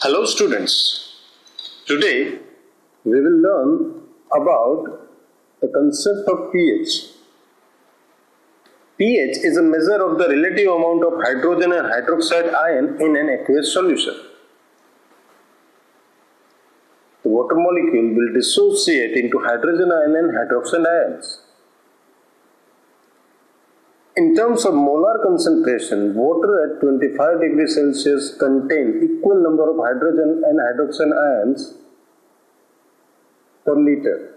Hello students, today we will learn about the concept of pH. pH is a measure of the relative amount of hydrogen and hydroxide ion in an aqueous solution. The water molecule will dissociate into hydrogen ion and hydroxide ions. In terms of molar concentration, water at 25 degrees Celsius contains equal number of hydrogen and hydroxide ions per liter.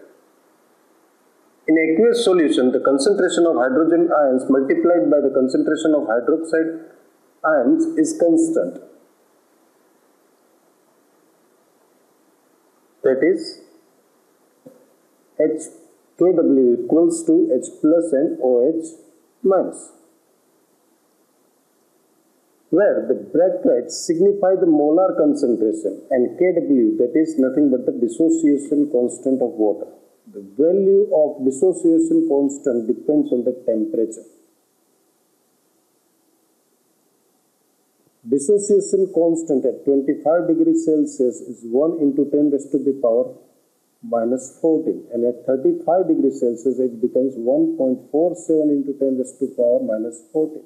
In aqueous solution, the concentration of hydrogen ions multiplied by the concentration of hydroxide ions is constant. That is, HKW equals to H plus and OH minus, where the brackets signify the molar concentration and Kw, that is nothing but the dissociation constant of water. The value of dissociation constant depends on the temperature. Dissociation constant at 25 degrees Celsius is 1 into 10 raised to the power minus 14, and at 35 degrees Celsius it becomes 1.47 into 10 raised to the power minus 14.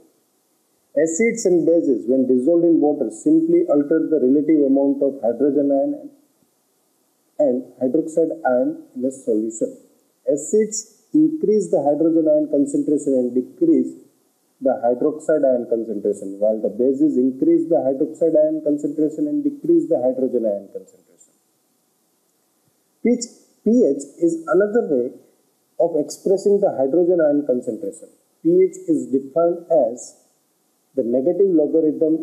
Acids and bases, when dissolved in water, simply alter the relative amount of hydrogen ion and hydroxide ion in a solution. Acids increase the hydrogen ion concentration and decrease the hydroxide ion concentration, while the bases increase the hydroxide ion concentration and decrease the hydrogen ion concentration. pH is another way of expressing the hydrogen ion concentration. pH is defined as the negative logarithm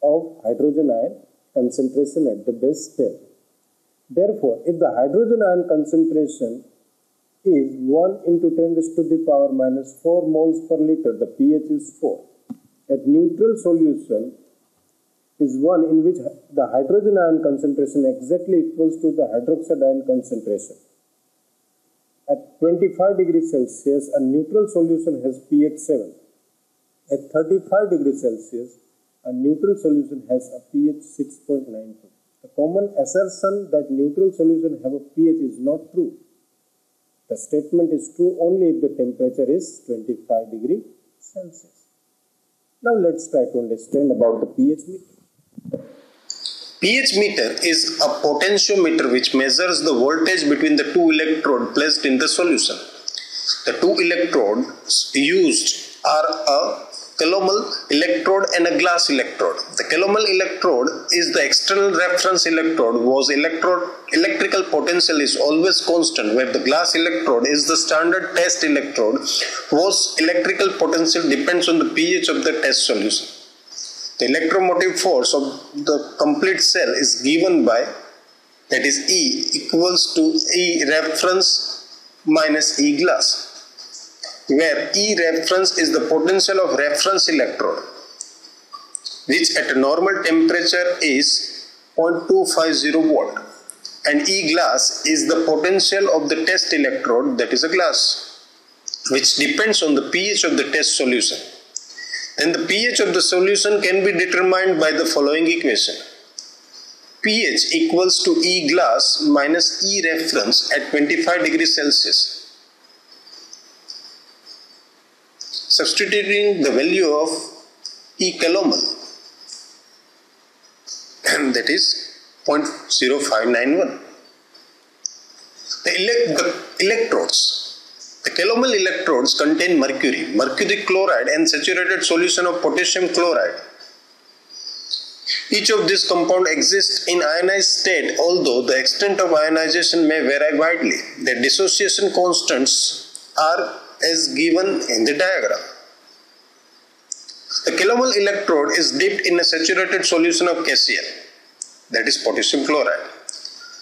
of hydrogen ion concentration at the base 10. Therefore, if the hydrogen ion concentration is 1 into 10 raised to the power minus 4 moles per liter, the pH is 4. At neutral solution is one in which the hydrogen ion concentration exactly equals to the hydroxide ion concentration. At 25 degrees Celsius, a neutral solution has pH 7. At 35 degrees Celsius, a neutral solution has a pH 6.92. The common assertion that neutral solution have a pH is not true. The statement is true only if the temperature is 25 degrees Celsius. Now let's try to understand about the pH meter. pH meter is a potentiometer which measures the voltage between the two electrodes placed in the solution. The two electrodes used are a calomel electrode and a glass electrode. The calomel electrode is the external reference electrode whose electrical potential is always constant, where the glass electrode is the standard test electrode whose electrical potential depends on the pH of the test solution. The electromotive force of the complete cell is given by, that is E equals to E reference minus E glass, where E reference is the potential of reference electrode, which at a normal temperature is 0.250 volt, and E glass is the potential of the test electrode, that is a glass, which depends on the pH of the test solution. Then the pH of the solution can be determined by the following equation. pH equals to E glass minus E reference at 25 degrees Celsius. Substituting the value of E calomel, that is 0.0591. The electrodes. The calomel electrodes contain mercury chloride and saturated solution of potassium chloride. Each of these compounds exists in ionized state, although the extent of ionization may vary widely. The dissociation constants are as given in the diagram. The calomel electrode is dipped in a saturated solution of KCl, that is potassium chloride.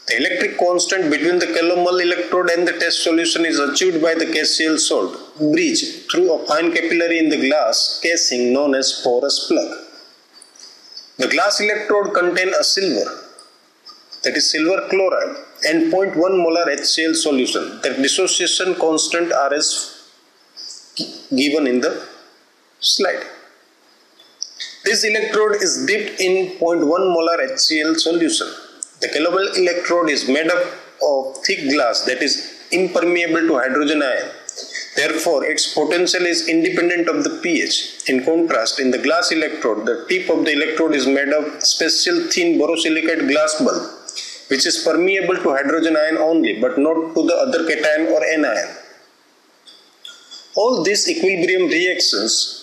The electric constant between the calomel electrode and the test solution is achieved by the KCl salt bridge through a fine capillary in the glass casing known as porous plug. The glass electrode contains a silver, that is silver chloride, and 0.1 molar HCl solution. The dissociation constant are as given in the slide. This electrode is dipped in 0.1 molar HCl solution. The calomel electrode is made up of thick glass that is impermeable to hydrogen ion. Therefore, its potential is independent of the pH. In contrast, in the glass electrode, the tip of the electrode is made of special thin borosilicate glass bulb, which is permeable to hydrogen ion only, but not to the other cation or anion. All these equilibrium reactions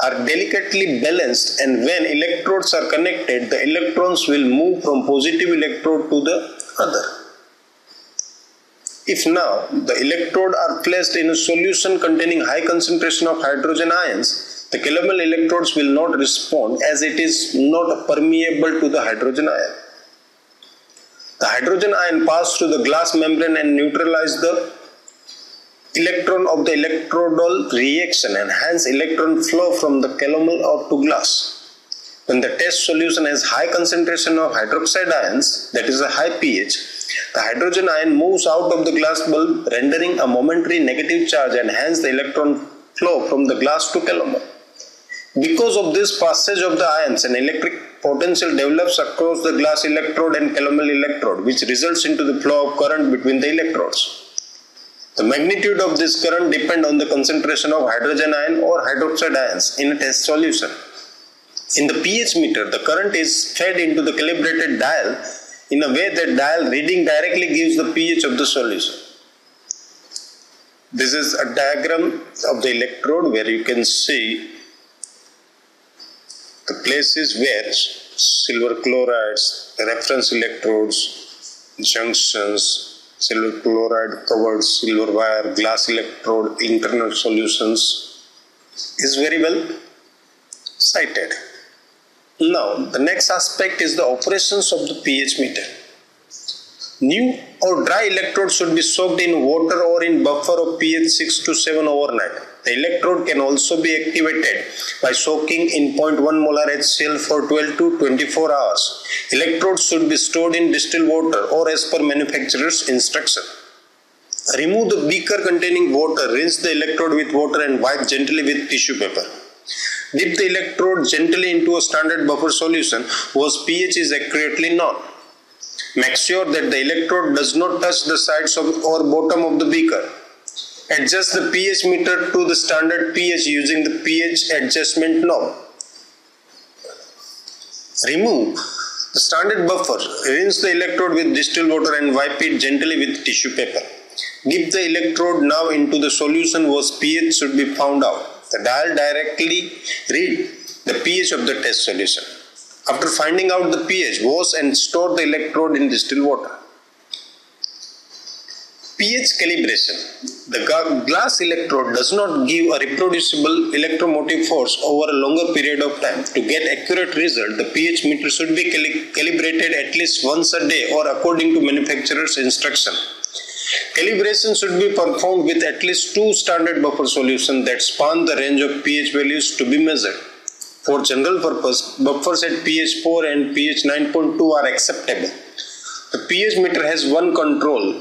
are delicately balanced, and when electrodes are connected, the electrons will move from positive electrode to the other. If now the electrode are placed in a solution containing high concentration of hydrogen ions, the calomel electrodes will not respond as it is not permeable to the hydrogen ion. The hydrogen ion pass through the glass membrane and neutralize the electron of the electrodal reaction, and hence electron flow from the calomel or to glass. When the test solution has high concentration of hydroxide ions, that is a high pH, the hydrogen ion moves out of the glass bulb, rendering a momentary negative charge, and hence the electron flow from the glass to calomel. Because of this passage of the ions, an electric potential develops across the glass electrode and calomel electrode, which results into the flow of current between the electrodes. The magnitude of this current depends on the concentration of hydrogen ion or hydroxide ions in a test solution. In the pH meter, the current is fed into the calibrated dial in a way that dial reading directly gives the pH of the solution. This is a diagram of the electrode where you can see the places where silver chlorides, reference electrodes, junctions, silver chloride covered silver wire, glass electrode, internal solutions is very well cited. Now, the next aspect is the operations of the pH meter. New or dry electrode should be soaked in water or in buffer of pH 6 to 7 overnight. The electrode can also be activated by soaking in 0.1 molar HCl for 12 to 24 hours. Electrodes should be stored in distilled water or as per manufacturer's instruction. Remove the beaker containing water, rinse the electrode with water and wipe gently with tissue paper. Dip the electrode gently into a standard buffer solution whose pH is accurately known. Make sure that the electrode does not touch the sides or bottom of the beaker. Adjust the pH meter to the standard pH using the pH adjustment knob. Remove the standard buffer, rinse the electrode with distilled water and wipe it gently with tissue paper. Dip the electrode now into the solution whose pH should be found out. The dial directly read the pH of the test solution. After finding out the pH, wash and store the electrode in distilled water. pH calibration. The glass electrode does not give a reproducible electromotive force over a longer period of time. To get accurate result, the pH meter should be calibrated at least once a day or according to manufacturer's instruction. Calibration should be performed with at least 2 standard buffer solutions that span the range of pH values to be measured. For general purpose, buffers at pH 4 and pH 9.2 are acceptable. The pH meter has one control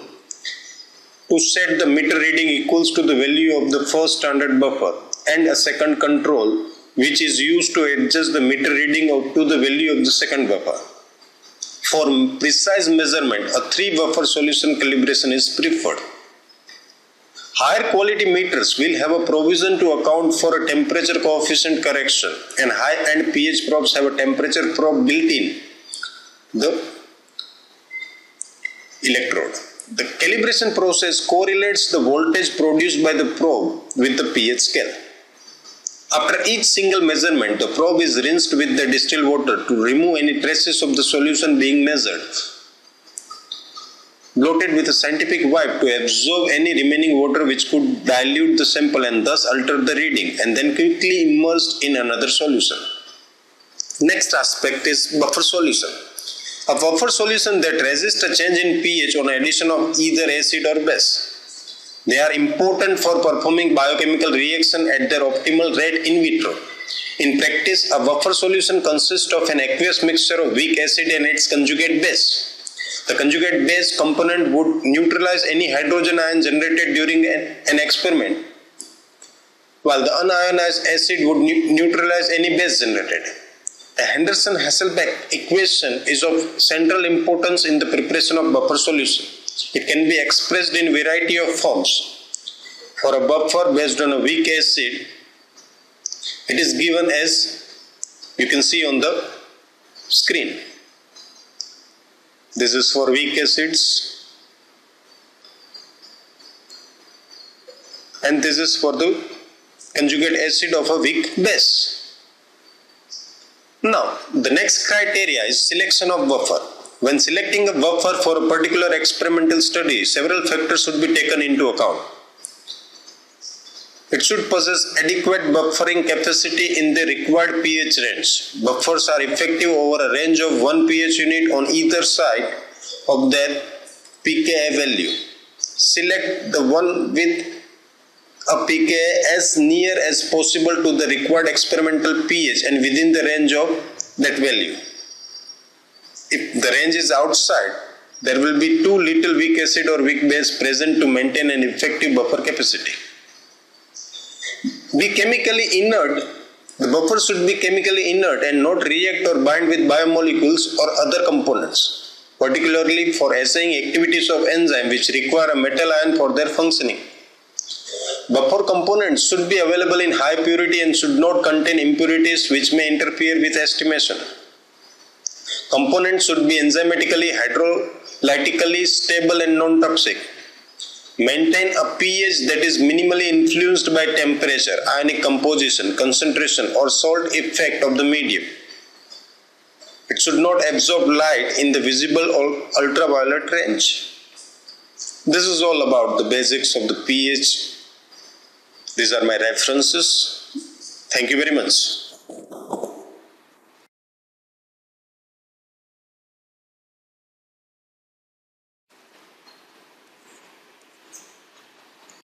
to set the meter reading equals to the value of the first standard buffer, and a second control which is used to adjust the meter reading to the value of the second buffer. For precise measurement, a 3-buffer solution calibration is preferred. Higher quality meters will have a provision to account for a temperature coefficient correction, and high-end pH probes have a temperature probe built in the electrode. The calibration process correlates the voltage produced by the probe with the pH scale. After each single measurement, the probe is rinsed with the distilled water to remove any traces of the solution being measured. Blotted with a scientific wipe to absorb any remaining water which could dilute the sample and thus alter the reading, and then quickly immersed in another solution. Next aspect is buffer solution. A buffer solution that resists a change in pH on addition of either acid or base. They are important for performing biochemical reaction at their optimal rate in vitro. In practice, a buffer solution consists of an aqueous mixture of weak acid and its conjugate base. The conjugate base component would neutralize any hydrogen ion generated during an experiment, while the unionized acid would neutralize any base generated. The Henderson-Hasselbalch equation is of central importance in the preparation of buffer solution. It can be expressed in variety of forms. For a buffer based on a weak acid, it is given as you can see on the screen. This is for weak acids, and this is for the conjugate acid of a weak base. Now, the next criteria is selection of buffer. When selecting a buffer for a particular experimental study, several factors should be taken into account. It should possess adequate buffering capacity in the required pH range. Buffers are effective over a range of 1 pH unit on either side of their pKa value. Select the one with a pKa as near as possible to the required experimental pH and within the range of that value. If the range is outside, there will be too little weak acid or weak base present to maintain an effective buffer capacity. Be chemically inert. The buffer should be chemically inert and not react or bind with biomolecules or other components, particularly for assaying activities of enzyme which require a metal ion for their functioning. Buffer components should be available in high purity and should not contain impurities which may interfere with estimation. Components should be enzymatically, hydrolytically stable and non-toxic. Maintain a pH that is minimally influenced by temperature, ionic composition, concentration or salt effect of the medium. It should not absorb light in the visible or ultraviolet range. This is all about the basics of the pH. These are my references. Thank you very much.